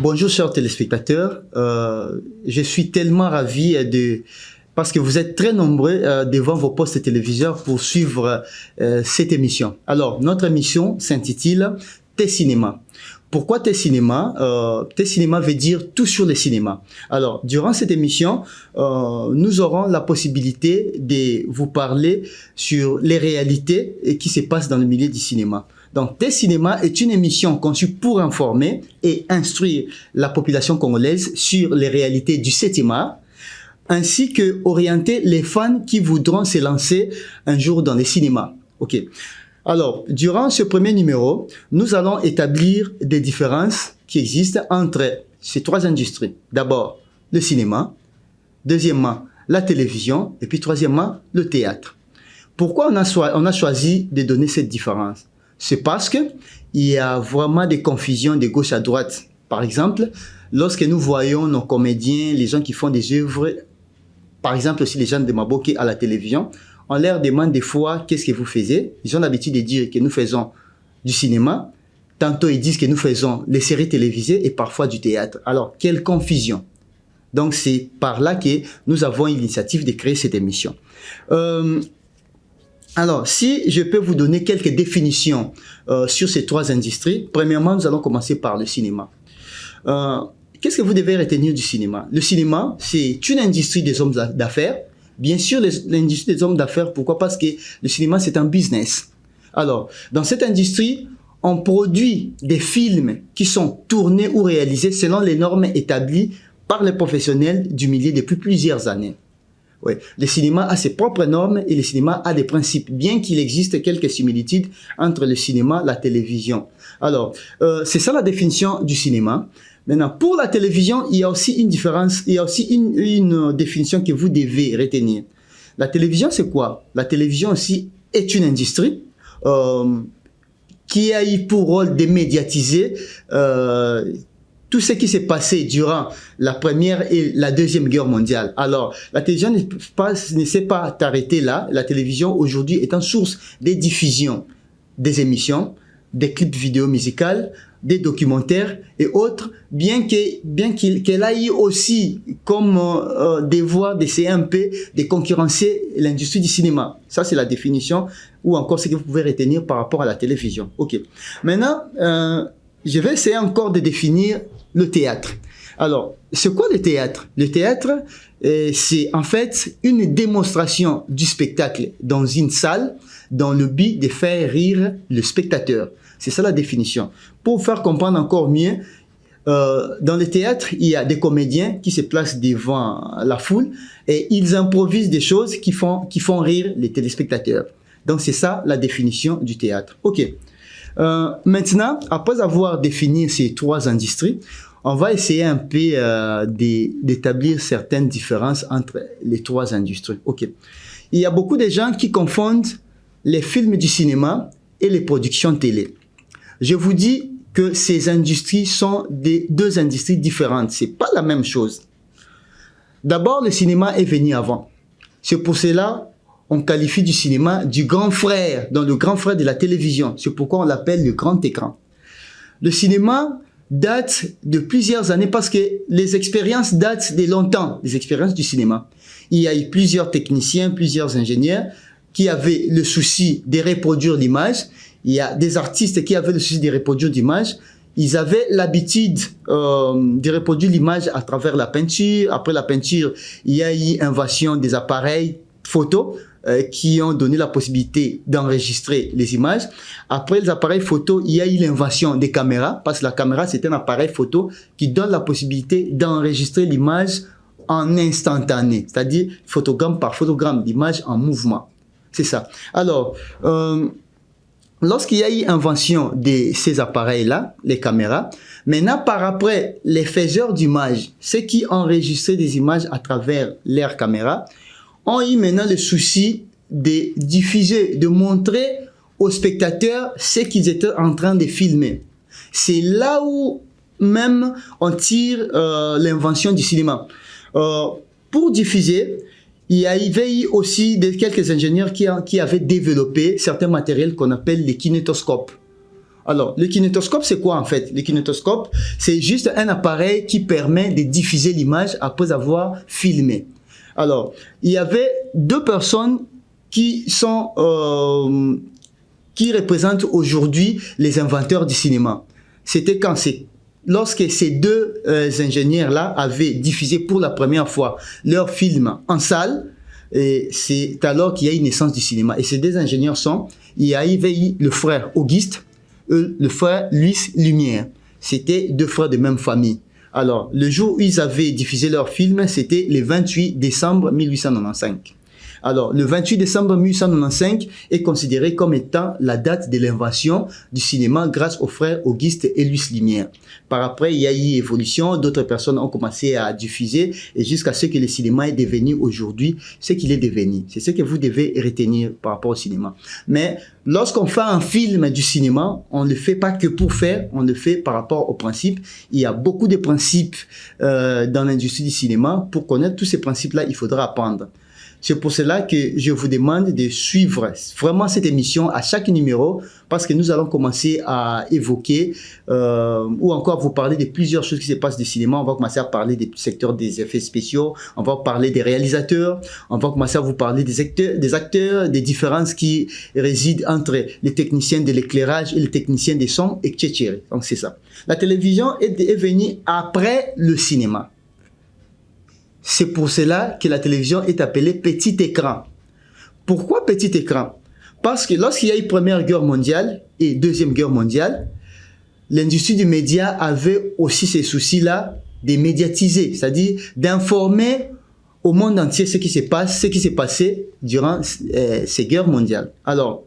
Bonjour chers téléspectateurs, je suis tellement ravi parce que vous êtes très nombreux devant vos postes téléviseurs pour suivre cette émission. Alors, notre émission s'intitule Tes Cinéma. Pourquoi Tes Cinéma? Tes Cinéma veut dire tout sur le cinéma. Alors, durant cette émission, nous aurons la possibilité de vous parler sur les réalités qui se passent dans le milieu du cinéma. Donc, Tes Cinéma est une émission conçue pour informer et instruire la population congolaise sur les réalités du 7e art, ainsi que orienter les fans qui voudront se lancer un jour dans les cinémas. Ok. Alors, durant ce premier numéro, nous allons établir des différences qui existent entre ces trois industries. D'abord, le cinéma. Deuxièmement, la télévision. Et puis, troisièmement, le théâtre. Pourquoi on a choisi de donner cette différence? C'est parce que il y a vraiment des confusions de gauche à droite. Par exemple, lorsque nous voyons nos comédiens, les gens qui font des œuvres, par exemple aussi les gens de Maboké à la télévision, on leur demande des fois qu'est-ce que vous faisiez. Ils ont l'habitude de dire que nous faisons du cinéma. Tantôt ils disent que nous faisons des séries télévisées et parfois du théâtre. Alors, quelle confusion. Donc c'est par là que nous avons l'initiative de créer cette émission. Alors, si je peux vous donner quelques définitions sur ces trois industries, premièrement, nous allons commencer par le cinéma. Qu'est-ce que vous devez retenir du cinéma? Le cinéma, c'est une industrie des hommes d'affaires. Bien sûr, l'industrie des hommes d'affaires, pourquoi? Parce que le cinéma, c'est un business. Alors, dans cette industrie, on produit des films qui sont tournés ou réalisés selon les normes établies par les professionnels du milieu depuis plusieurs années. Ouais. Le cinéma a ses propres normes et le cinéma a des principes, bien qu'il existe quelques similitudes entre le cinéma et la télévision. Alors, c'est ça la définition du cinéma. Maintenant, pour la télévision, il y a aussi une différence, il y a aussi une définition que vous devez retenir. La télévision, c'est quoi? La télévision aussi est une industrie qui a eu pour rôle de médiatiser tout ce qui s'est passé durant la Première et la Deuxième Guerre mondiale. Alors, la télévision ne s'est pas arrêtée là. La télévision, aujourd'hui, est en source de diffusion des émissions, des clips vidéo musicaux, des documentaires et autres, bien qu'elle ait aussi comme devoir d'essayer un peu de concurrencer l'industrie du cinéma. Ça, c'est la définition, ou encore ce que vous pouvez retenir par rapport à la télévision. Ok. Maintenant, je vais essayer encore de définir le théâtre. Alors, c'est quoi le théâtre? Le théâtre, c'est en fait une démonstration du spectacle dans une salle dans le but de faire rire le spectateur. C'est ça la définition. Pour faire comprendre encore mieux, dans le théâtre, il y a des comédiens qui se placent devant la foule et ils improvisent des choses qui font rire les téléspectateurs. Donc, c'est ça la définition du théâtre. Ok. Maintenant, après avoir défini ces trois industries, on va essayer un peu d'établir certaines différences entre les trois industries. Ok. Il y a beaucoup de gens qui confondent les films du cinéma et les productions télé. Je vous dis que ces industries sont deux industries différentes. C'est pas la même chose. D'abord, le cinéma est venu avant. C'est pour cela on qualifie du cinéma du grand frère, dans le grand frère de la télévision. C'est pourquoi on l'appelle le grand écran. Le cinéma date de plusieurs années parce que les expériences datent de longtemps, les expériences du cinéma. Il y a eu plusieurs techniciens, plusieurs ingénieurs qui avaient le souci de reproduire l'image. Il y a des artistes qui avaient le souci de reproduire l'image. Ils avaient l'habitude de reproduire l'image à travers la peinture. Après la peinture, il y a eu invention des appareils photo qui ont donné la possibilité d'enregistrer les images. Après les appareils photo, il y a eu l'invention des caméras, parce que la caméra, c'est un appareil photo qui donne la possibilité d'enregistrer l'image en instantané, c'est-à-dire photogramme par photogramme, l'image en mouvement. C'est ça. Alors, lorsqu'il y a eu invention de ces appareils-là, les caméras, maintenant, par après, les faiseurs d'images, ceux qui enregistraient des images à travers leurs caméras, ont eu maintenant le souci de diffuser, de montrer aux spectateurs ce qu'ils étaient en train de filmer. C'est là où même on tire l'invention du cinéma. Pour diffuser, il y avait eu aussi quelques ingénieurs qui avaient développé certains matériels qu'on appelle les kinétoscopes. Alors, le kinétoscope, c'est quoi en fait? Le kinétoscope, c'est juste un appareil qui permet de diffuser l'image après avoir filmé. Alors, il y avait deux personnes qui représentent aujourd'hui les inventeurs du cinéma. C'était lorsque ces deux ingénieurs-là avaient diffusé pour la première fois leur film en salle, et c'est alors qu'il y a une naissance du cinéma. Et ces deux ingénieurs il y avait le frère Auguste et le frère Louis Lumière. C'était deux frères de même famille. Alors, le jour où ils avaient diffusé leur film, c'était le 28 décembre 1895. Alors, le 28 décembre 1895 est considéré comme étant la date de l'invention du cinéma grâce aux frères Auguste et Louis Lumière. Par après, il y a eu évolution, d'autres personnes ont commencé à diffuser et jusqu'à ce que le cinéma est devenu aujourd'hui ce qu'il est devenu. C'est ce que vous devez retenir par rapport au cinéma. Mais lorsqu'on fait un film du cinéma, on ne le fait pas que pour faire, on le fait par rapport aux principes. Il y a beaucoup de principes dans l'industrie du cinéma. Pour connaître tous ces principes-là, il faudra apprendre. C'est pour cela que je vous demande de suivre vraiment cette émission à chaque numéro parce que nous allons commencer à évoquer ou encore vous parler de plusieurs choses qui se passent du cinéma. On va commencer à parler du secteur des effets spéciaux, on va parler des réalisateurs, on va commencer à vous parler des acteurs, des différences qui résident entre les techniciens de l'éclairage et les techniciens des sons, etc. Donc c'est ça. La télévision est venue après le cinéma. C'est pour cela que la télévision est appelée petit écran. Pourquoi petit écran? Parce que lorsqu'il y a eu Première Guerre mondiale et Deuxième Guerre mondiale, l'industrie du média avait aussi ces soucis-là de médiatiser, c'est-à-dire d'informer au monde entier ce qui se passe, ce qui s'est passé durant ces guerres mondiales. Alors,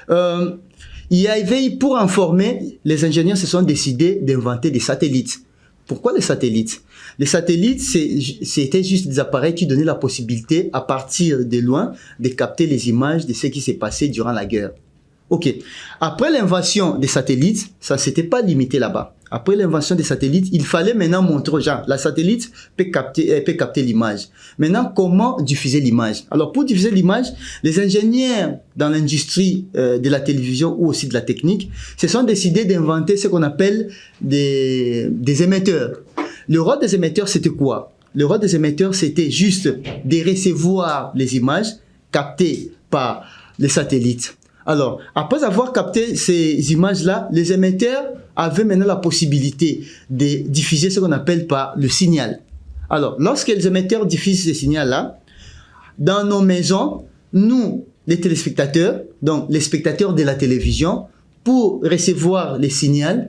il y avait, pour informer, les ingénieurs se sont décidés d'inventer des satellites. Pourquoi les satellites? Les satellites, c'était juste des appareils qui donnaient la possibilité, à partir de loin, de capter les images de ce qui s'est passé durant la guerre. Ok. Après l'invention des satellites, ça ne s'était pas limité là-bas. Après l'invention des satellites, il fallait maintenant montrer aux gens, la satellite peut capter l'image. Maintenant, comment diffuser l'image? Alors, pour diffuser l'image, les ingénieurs dans l'industrie de la télévision ou aussi de la technique se sont décidés d'inventer ce qu'on appelle des émetteurs. Le rôle des émetteurs, c'était quoi? Le rôle des émetteurs, c'était juste de recevoir les images captées par les satellites. Alors, après avoir capté ces images-là, les émetteurs avaient maintenant la possibilité de diffuser ce qu'on appelle par le signal. Alors, lorsque les émetteurs diffusent ce signal-là, dans nos maisons, nous, les téléspectateurs, donc les spectateurs de la télévision, pour recevoir les signaux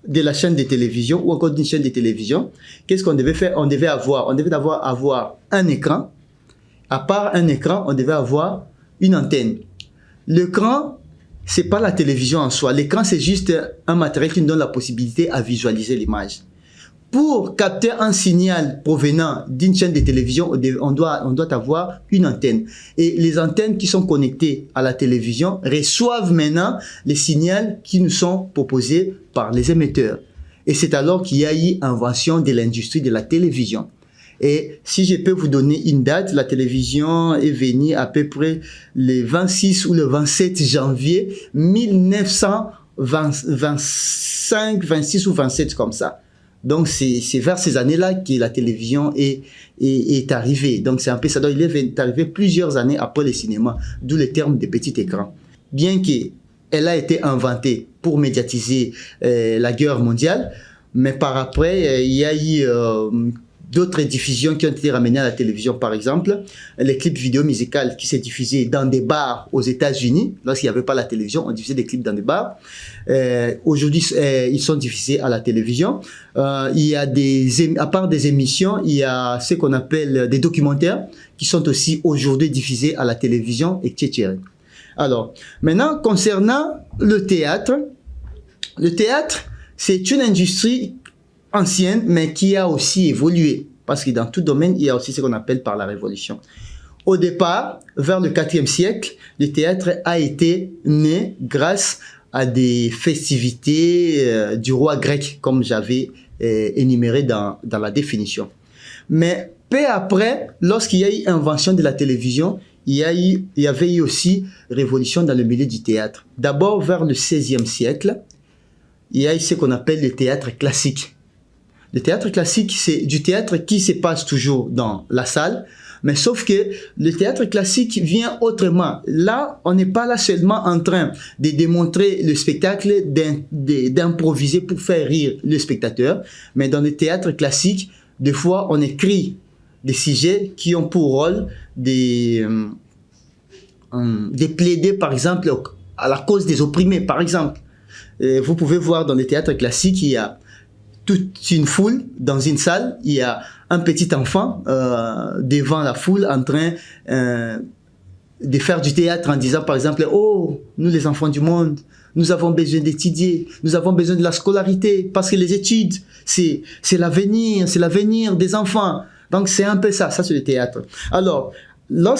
de la chaîne de télévision ou encore d'une chaîne de télévision, qu'est-ce qu'on devait faire? On devait avoir un écran. À part un écran, on devait avoir une antenne. L'écran, c'est pas la télévision en soi. L'écran, c'est juste un matériel qui nous donne la possibilité à visualiser l'image. Pour capter un signal provenant d'une chaîne de télévision, on doit avoir une antenne. Et les antennes qui sont connectées à la télévision reçoivent maintenant les signaux qui nous sont proposés par les émetteurs. Et c'est alors qu'il y a eu invention de l'industrie de la télévision. Et si je peux vous donner une date, la télévision est venue à peu près le 26 ou le 27 janvier 1925, 26 ou 27 comme ça. Donc c'est vers ces années-là que la télévision est arrivée. Donc c'est un peu ça. Donc il est arrivé plusieurs années après le cinéma, d'où le terme de petit écran. Bien qu'elle a été inventée pour médiatiser la guerre mondiale, mais par après il y a eu d'autres diffusions qui ont été ramenées à la télévision, par exemple, les clips vidéo musicales qui s'est diffusés dans des bars aux États-Unis. Lorsqu'il n'y avait pas la télévision, on diffusait des clips dans des bars. Aujourd'hui, ils sont diffusés à la télévision. Il y a à part des émissions, il y a ce qu'on appelle des documentaires qui sont aussi aujourd'hui diffusés à la télévision, etc. Alors, maintenant, concernant le théâtre, c'est une industrie ancienne, mais qui a aussi évolué. Parce que dans tout domaine, il y a aussi ce qu'on appelle par la révolution. Au départ, vers le IVe siècle, le théâtre a été né grâce à des festivités du roi grec, comme j'avais énuméré dans la définition. Mais peu après, lorsqu'il y a eu invention de la télévision, il y avait eu aussi révolution dans le milieu du théâtre. D'abord vers le XVIe siècle, il y a ce qu'on appelle le théâtre classique. Le théâtre classique, c'est du théâtre qui se passe toujours dans la salle, mais sauf que le théâtre classique vient autrement. Là, on n'est pas là seulement en train de démontrer le spectacle, d'improviser pour faire rire le spectateur, mais dans le théâtre classique, des fois, on écrit des sujets qui ont pour rôle de plaider, par exemple, à la cause des opprimés, par exemple. Vous pouvez voir dans les théâtres classiques, il y a toute une foule dans une salle, il y a un petit enfant devant la foule en train de faire du théâtre en disant par exemple « Oh, nous les enfants du monde, nous avons besoin d'étudier, nous avons besoin de la scolarité parce que les études, c'est l'avenir des enfants. » Donc c'est un peu ça c'est le théâtre. Alors,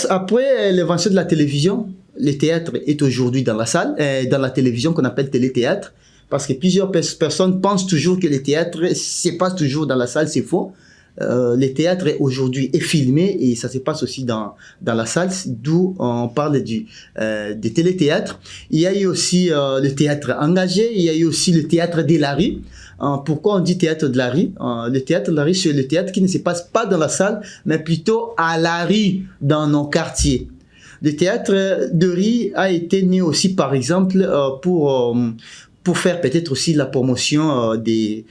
après l'invention de la télévision, le théâtre est aujourd'hui dans la salle, dans la télévision qu'on appelle téléthéâtre. Parce que plusieurs personnes pensent toujours que le théâtre se passe toujours dans la salle, c'est faux. Le théâtre aujourd'hui est filmé et ça se passe aussi dans la salle, d'où on parle du téléthéâtre. Il y a eu aussi le théâtre engagé, il y a eu aussi le théâtre de la rue. Pourquoi on dit théâtre de la rue? Le théâtre de la rue, c'est le théâtre qui ne se passe pas dans la salle, mais plutôt à la rue, dans nos quartiers. Le théâtre de rue a été né aussi, par exemple, pour faire peut-être aussi la promotion des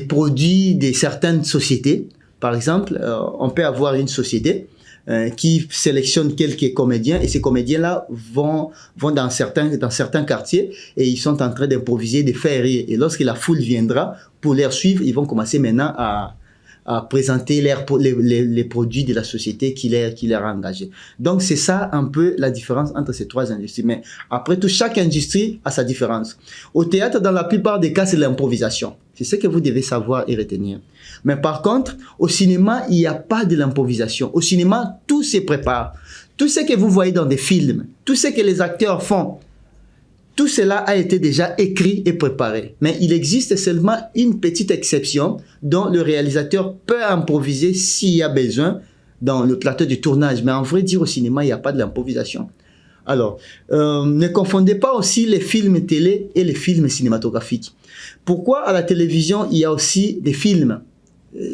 produits de certaines sociétés. Par exemple, on peut avoir une société qui sélectionne quelques comédiens et ces comédiens-là vont dans certains quartiers et ils sont en train d'improviser, de faire rire. Et lorsque la foule viendra pour les suivre, ils vont commencer maintenant à présenter les produits de la société qui les a engagés. Donc, c'est ça un peu la différence entre ces trois industries. Mais après tout, chaque industrie a sa différence. Au théâtre, dans la plupart des cas, c'est l'improvisation. C'est ce que vous devez savoir et retenir. Mais par contre, au cinéma, il n'y a pas de l'improvisation. Au cinéma, tout se prépare. Tout ce que vous voyez dans des films, tout ce que les acteurs font, tout cela a été déjà écrit et préparé. Mais il existe seulement une petite exception dont le réalisateur peut improviser s'il y a besoin dans le plateau de tournage. Mais en vrai dire, au cinéma, il n'y a pas de l'improvisation. Alors, ne confondez pas aussi les films télé et les films cinématographiques. Pourquoi à la télévision, il y a aussi des films?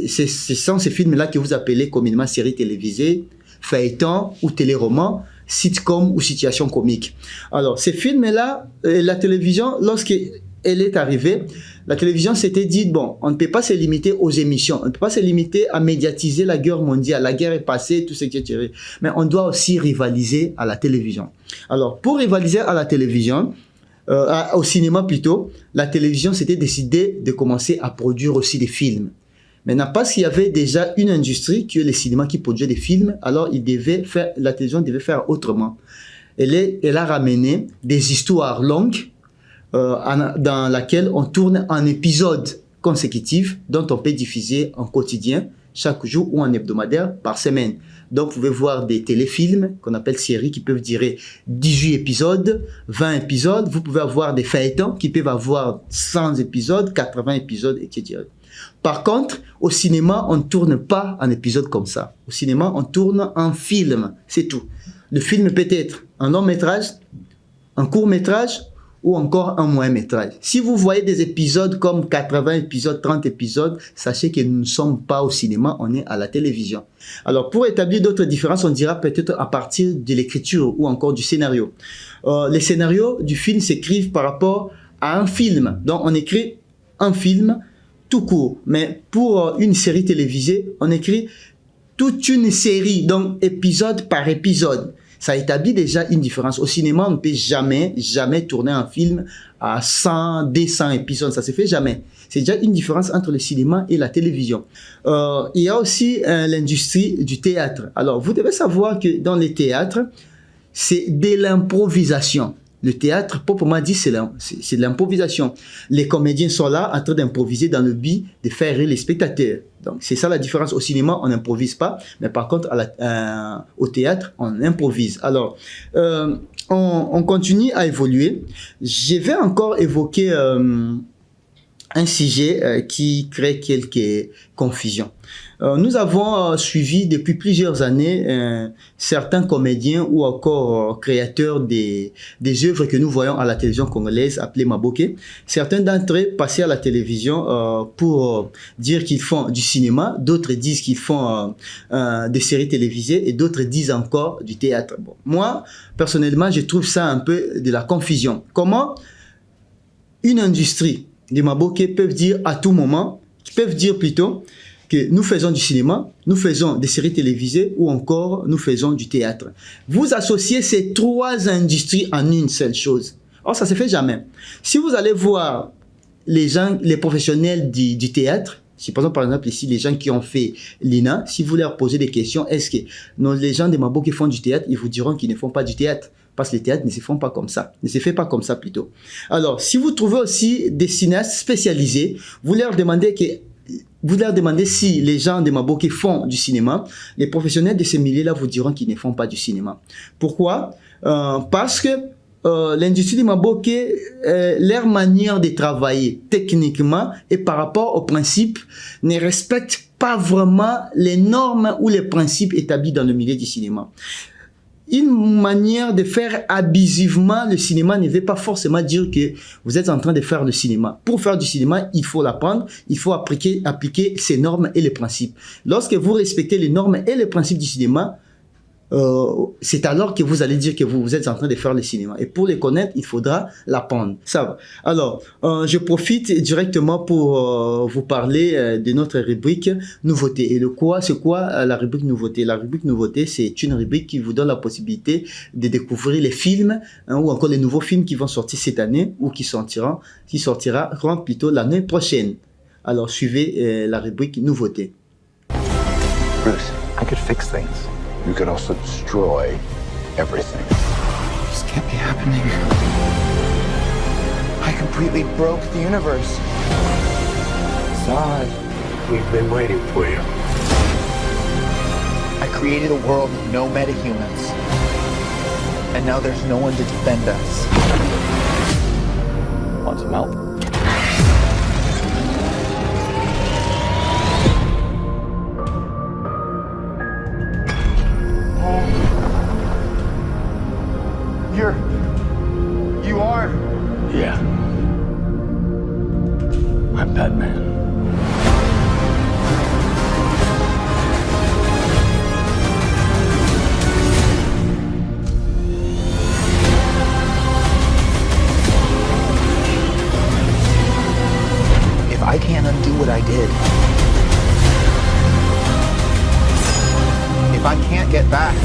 Ce sont ces films-là que vous appelez communément séries télévisées, feuilletons ou téléromans, sitcom ou situation comique. Alors, ces films-là, la télévision, lorsqu'elle est arrivée, la télévision s'était dit, bon, on ne peut pas se limiter aux émissions, on ne peut pas se limiter à médiatiser la guerre mondiale, la guerre est passée, tout ce qui est tiré, mais on doit aussi rivaliser à la télévision. Alors, pour rivaliser à la télévision, au cinéma plutôt, la télévision s'était décidée de commencer à produire aussi des films. Maintenant, parce qu'il y avait déjà une industrie qui est le cinéma qui produisait des films, alors la télévision devait faire autrement. Elle a ramené des histoires longues dans laquelle on tourne en épisodes consécutifs dont on peut diffuser en quotidien, chaque jour ou en hebdomadaire par semaine. Donc, vous pouvez voir des téléfilms qu'on appelle séries qui peuvent durer 18 épisodes, 20 épisodes. Vous pouvez avoir des feuilletons qui peuvent avoir 100 épisodes, 80 épisodes, etc. Par contre, au cinéma, on ne tourne pas en épisode comme ça. Au cinéma, on tourne en film, c'est tout. Le film peut être un long métrage, un court métrage ou encore un moyen métrage. Si vous voyez des épisodes comme 80 épisodes, 30 épisodes, sachez que nous ne sommes pas au cinéma, on est à la télévision. Alors, pour établir d'autres différences, on dira peut-être à partir de l'écriture ou encore du scénario. Les scénarios du film s'écrivent par rapport à un film. Donc, on écrit un film tout court. Mais pour une série télévisée, on écrit toute une série, donc épisode par épisode. Ça établit déjà une différence. Au cinéma, on ne peut jamais tourner un film à 100, 200 épisodes. Ça se fait jamais. C'est déjà une différence entre le cinéma et la télévision. Il y a aussi l'industrie du théâtre. Alors, vous devez savoir que dans les théâtres, c'est de l'improvisation. Le théâtre, proprement dit, c'est de l'improvisation. Les comédiens sont là en train d'improviser dans le but de faire rire les spectateurs. Donc, c'est ça la différence. Au cinéma, on n'improvise pas, mais par contre, au théâtre, on improvise. Alors, on continue à évoluer. Je vais encore évoquer un sujet qui crée quelques confusions. Nous avons suivi depuis plusieurs années certains comédiens ou encore créateurs des œuvres que nous voyons à la télévision congolaise appelées Maboké. Certains d'entre eux passaient à la télévision pour dire qu'ils font du cinéma, d'autres disent qu'ils font des séries télévisées et d'autres disent encore du théâtre. Bon, moi, personnellement, je trouve ça un peu de la confusion. Comment une industrie de Maboké peuvent dire à tout moment, peuvent dire plutôt que nous faisons du cinéma, nous faisons des séries télévisées ou encore nous faisons du théâtre. Vous associez ces trois industries en une seule chose. Or, ça se fait jamais. Si vous allez voir les gens, les professionnels du théâtre, si par exemple ici les gens qui ont fait l'INA, si vous leur posez des questions, est-ce que les gens de Maboké font du théâtre, ils vous diront qu'ils ne font pas du théâtre. Parce que les théâtres ne se font pas comme ça, ne se fait pas comme ça plutôt. Alors, si vous trouvez aussi des cinéastes spécialisés, vous leur demandez si les gens de Maboké font du cinéma, les professionnels de ces milieux-là vous diront qu'ils ne font pas du cinéma. Pourquoi? Parce que l'industrie de Maboké, leur manière de travailler techniquement et par rapport aux principes ne respecte pas vraiment les normes ou les principes établis dans le milieu du cinéma. Une manière de faire abusivement le cinéma ne veut pas forcément dire que vous êtes en train de faire le cinéma. Pour faire du cinéma, il faut l'apprendre, il faut appliquer ces normes et les principes. Lorsque vous respectez les normes et les principes du cinéma, c'est alors que vous allez dire que vous êtes en train de faire le cinéma. Et pour les connaître, il faudra l'apprendre. Ça va. Alors, je profite directement pour vous parler de notre rubrique nouveauté. Et c'est quoi la rubrique nouveauté? La rubrique nouveauté, c'est une rubrique qui vous donne la possibilité de découvrir les films ou encore les nouveaux films qui vont sortir cette année ou qui sortira plutôt l'année prochaine. Alors, suivez la rubrique nouveauté. Bruce, I could fix things. You could also destroy everything. This can't be happening. I completely broke the universe. Zod, we've been waiting for you. I created a world with no metahumans. And now there's no one to defend us. Want some help? You are? Yeah. I'm Batman. If I can't undo what I did, if I can't get back,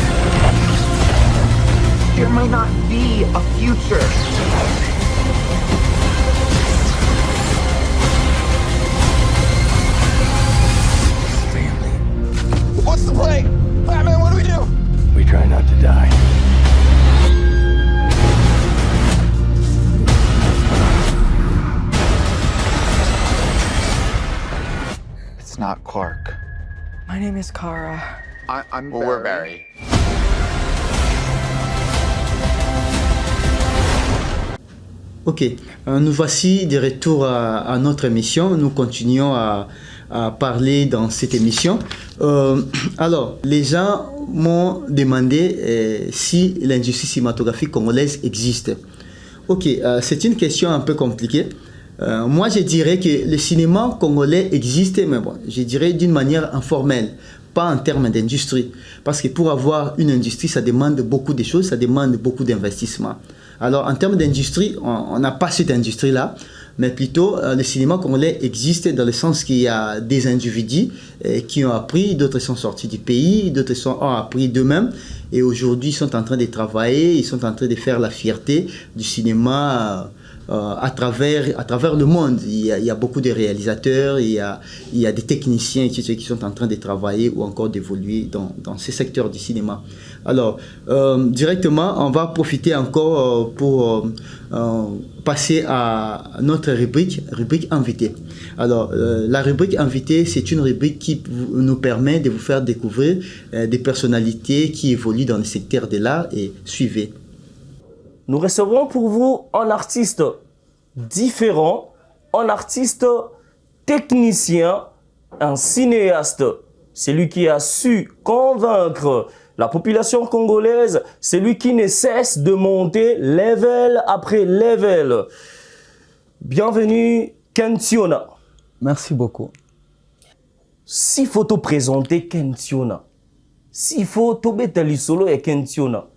there might not be a future. Family. What's the play? Batman, what do we do? We try not to die. It's not Clark. My name is Kara. I'm Barry. We're Barry. Ok, nous voici de retour à notre émission. Nous continuons à parler dans cette émission. Alors, les gens m'ont demandé si l'industrie cinématographique congolaise existe. Ok, c'est une question un peu compliquée. Moi, je dirais que le cinéma congolais existe, mais bon, je dirais d'une manière informelle, pas en termes d'industrie. Parce que pour avoir une industrie, ça demande beaucoup de choses, ça demande beaucoup d'investissement. Alors, en termes d'industrie, on n'a pas cette industrie-là, mais plutôt le cinéma congolais existe dans le sens qu'il y a des individus qui ont appris, d'autres sont sortis du pays, d'autres ont appris d'eux-mêmes, et aujourd'hui ils sont en train de travailler, ils sont en train de faire la fierté du cinéma à travers le monde. Il y a beaucoup de réalisateurs, il y a des techniciens etc., qui sont en train de travailler ou encore d'évoluer dans ces secteurs du cinéma. Alors, directement, on va profiter encore pour passer à notre rubrique invité. Alors, la rubrique invité, c'est une rubrique qui nous permet de vous faire découvrir des personnalités qui évoluent dans le secteur de l'art, et suivez. Nous recevrons pour vous un artiste différent un artiste technicien, un cinéaste. C'est lui qui a su convaincre la population congolaise. C'est lui qui ne cesse de monter level après level. Bienvenue, Kensiona. Merci beaucoup. S'il faut te présenter Kensiona, s'il faut te mettre solo et Kensiona,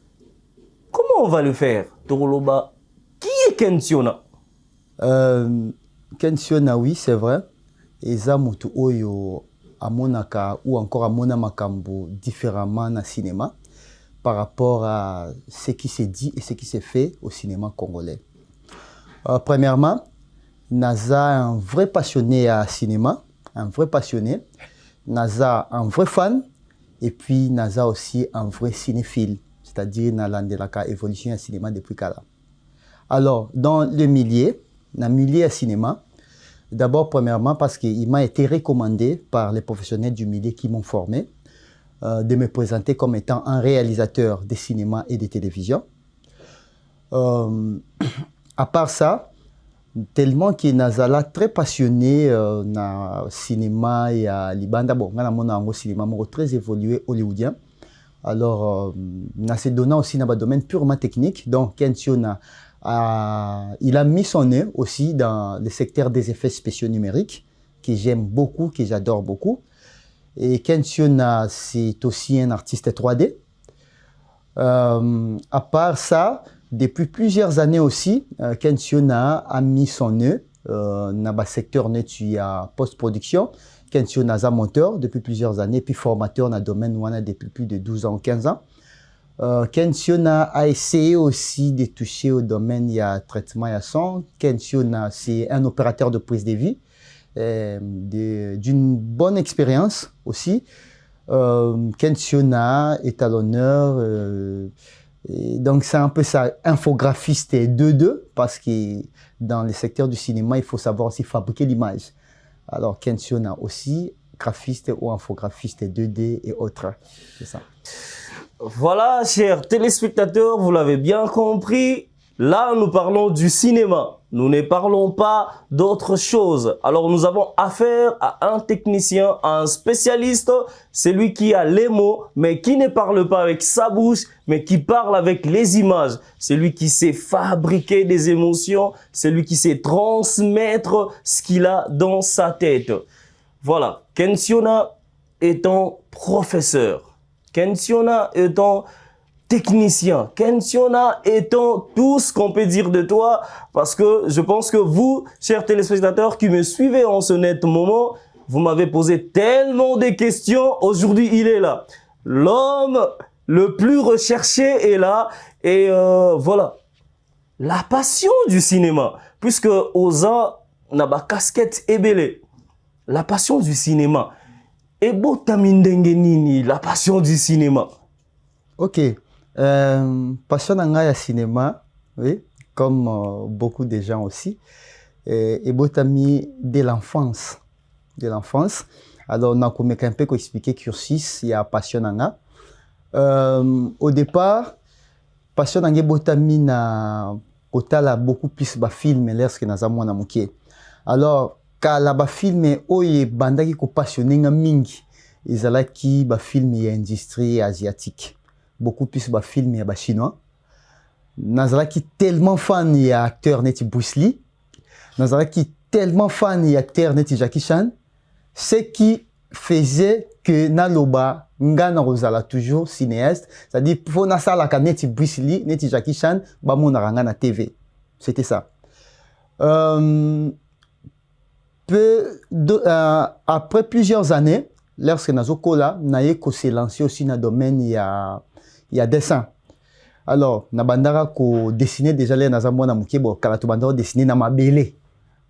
comment on va le faire, Toroloba? Qui est Kensiona? Kensiona, oui, c'est vrai. Eza mutu oyo amonaka ou encore amona makambo différemment na cinéma par rapport à ce qui s'est dit et ce qui s'est fait au cinéma congolais. Premièrement, Naza un vrai passionné à cinéma, un vrai passionné. Naza un vrai fan et puis Naza aussi un vrai cinéphile, c'est-à-dire Nalandelaka évolution à cinéma depuis Kala. Alors, dans le milieu à cinéma, d'abord, premièrement, parce qu'il m'a été recommandé par les professionnels du milieu qui m'ont formé de me présenter comme étant un réalisateur de cinéma et de télévision. À part ça, tellement que Nazala très passionné na cinéma et à Libanda, bon, on a un cinéma très évolué hollywoodien. Alors, na se donnant aussi dans un domaine purement technique, donc Kensiona il a mis son nez aussi dans le secteur des effets spéciaux numériques, que j'aime beaucoup, que j'adore beaucoup. Et Kensiona, c'est aussi un artiste 3D. À part ça, depuis plusieurs années aussi, Kensiona a mis son nez dans le secteur de post-production. Kensiona est monteur depuis plusieurs années, puis formateur dans le domaine depuis plus de 12 ans, 15 ans. Kensiona a essayé aussi de toucher au domaine il y a traitement et son. Kensiona, c'est un opérateur de prise de vie, d'une bonne expérience aussi. Kensiona est à l'honneur. Donc c'est un peu ça, infographiste 2-2, parce que dans le secteur du cinéma, il faut savoir aussi fabriquer l'image. Alors Kensiona aussi, graphiste ou infographiste 2D et autres. C'est ça. Voilà, chers téléspectateurs, vous l'avez bien compris. Là, nous parlons du cinéma. Nous ne parlons pas d'autre chose. Alors, nous avons affaire à un technicien, à un spécialiste. C'est lui qui a les mots, mais qui ne parle pas avec sa bouche, mais qui parle avec les images. C'est lui qui sait fabriquer des émotions. C'est lui qui sait transmettre ce qu'il a dans sa tête. Voilà, Kensiona étant professeur. Kensiona étant technicien, Kensiona étant tout ce qu'on peut dire de toi, parce que je pense que vous, chers téléspectateurs qui me suivez en ce net moment, vous m'avez posé tellement de questions, aujourd'hui il est là. L'homme le plus recherché est là, et voilà. La passion du cinéma, puisque Oza n'a pas casquette ébélée. La passion du cinéma. Et Botamindengeni, la passion du cinéma. Ok. Passion à cinéma, oui, comme beaucoup de gens aussi. Et Botami de l'enfance. De l'enfance. Alors, on a un peu expliqué cursus, il y a passion à au départ, passion à Botami na kotala beaucoup plus de films lorsque nous avons un mouké. Alors, kala ba film oye bandaki ko passionné nga mingi ezalaki ba film ya industrie asiatique, beaucoup plus ba film ya ba chinois. Nazalaki tellement fan ya acteur neti Bruce Lee, nazalaki tellement fan ya acteur neti Jackie Chan, ce qui faisait que naloba ngana rozala toujours cinéaste, c'est-à-dire faut na sala ka neti Bruce Lee neti Jackie Chan ba mona ranga na TV. C'était ça. Après plusieurs années, lorsque Nazokola, Naeko s'est lancé aussi dans le domaine il y a dessin. Alors, Nabandara ko dessiné déjà les Nazamona Mukebo, Kalato Bandara dessiné na mabele.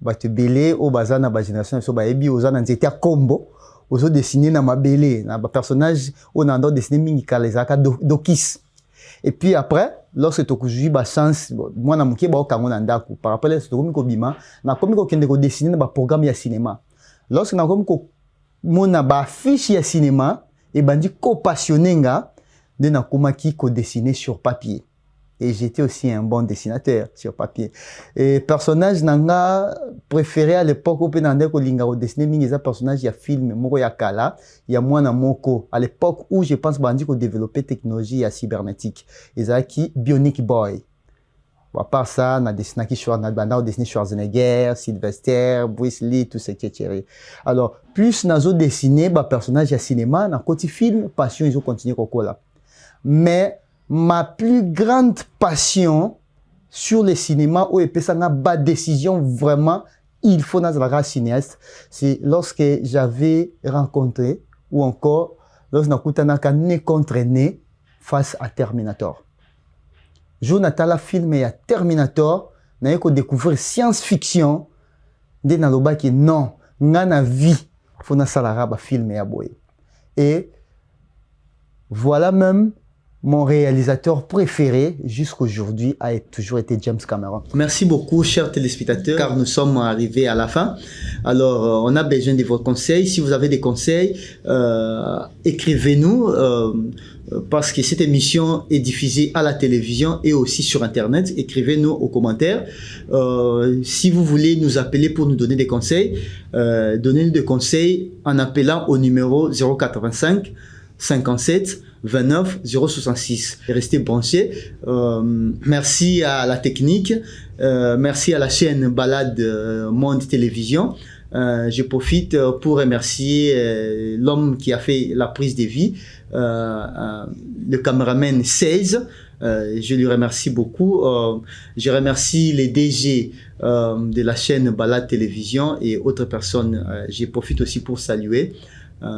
Bate belé au bazar na ba génération so ba ebi oza na nzete combo, ozo dessiné na mabele, na ba personnage on a dessiné mingi kalezaka dokis. Et puis après, lorsque tu as eu la chance, moi, je suis allé par rapport à ce que je suis dessiner un programme de cinéma. Lorsque je suis affiche de cinéma, et je suis passionné de dessiner sur papier. et j'étais aussi un bon dessinateur sur papier. Et personnage nanga préféré à l'époque au Pénandé ko linga au dessiner mingi za personnage ya film moko ya kala ya mwana moko à l'époque où je pense bandi ko développer technologie ya cybernétique ezaki Bionic Boy. À part ça, on a dessiné Schwarzenegger, Sylvester, Bruce Lee, tout ce qui est tiré. Alors, plus on a dessiné des personnages de cinéma, dans côté film, passion, ils ont continué là. Mais ma plus grande passion sur le cinéma, où il y a une décision vraiment, il faut être cinéaste, c'est lorsque j'avais rencontré, ou encore, lorsque j'ai contre-né face à Terminator. Jonathan la film et Terminator, n'a eu découvrir science-fiction, de naloba qui non, n'a vie, faut na salara ba film et aboye. Et voilà même mon réalisateur préféré jusqu'aujourd'hui a toujours été James Cameron. Merci beaucoup, chers téléspectateurs, car nous sommes arrivés à la fin. Alors, on a besoin de vos conseils. Si vous avez des conseils, écrivez-nous. Parce que cette émission est diffusée à la télévision et aussi sur Internet. Écrivez-nous aux commentaires. Si vous voulez nous appeler pour nous donner des conseils, donnez-nous des conseils en appelant au numéro 085 57 29 066. Restez branchés. Merci à la technique. Merci à la chaîne Balade Monde Télévision. Je profite pour remercier l'homme qui a fait la prise de vie, le caméraman 16. Je lui remercie beaucoup. Je remercie les DG de la chaîne Balade Télévision et autres personnes. Je profite aussi pour saluer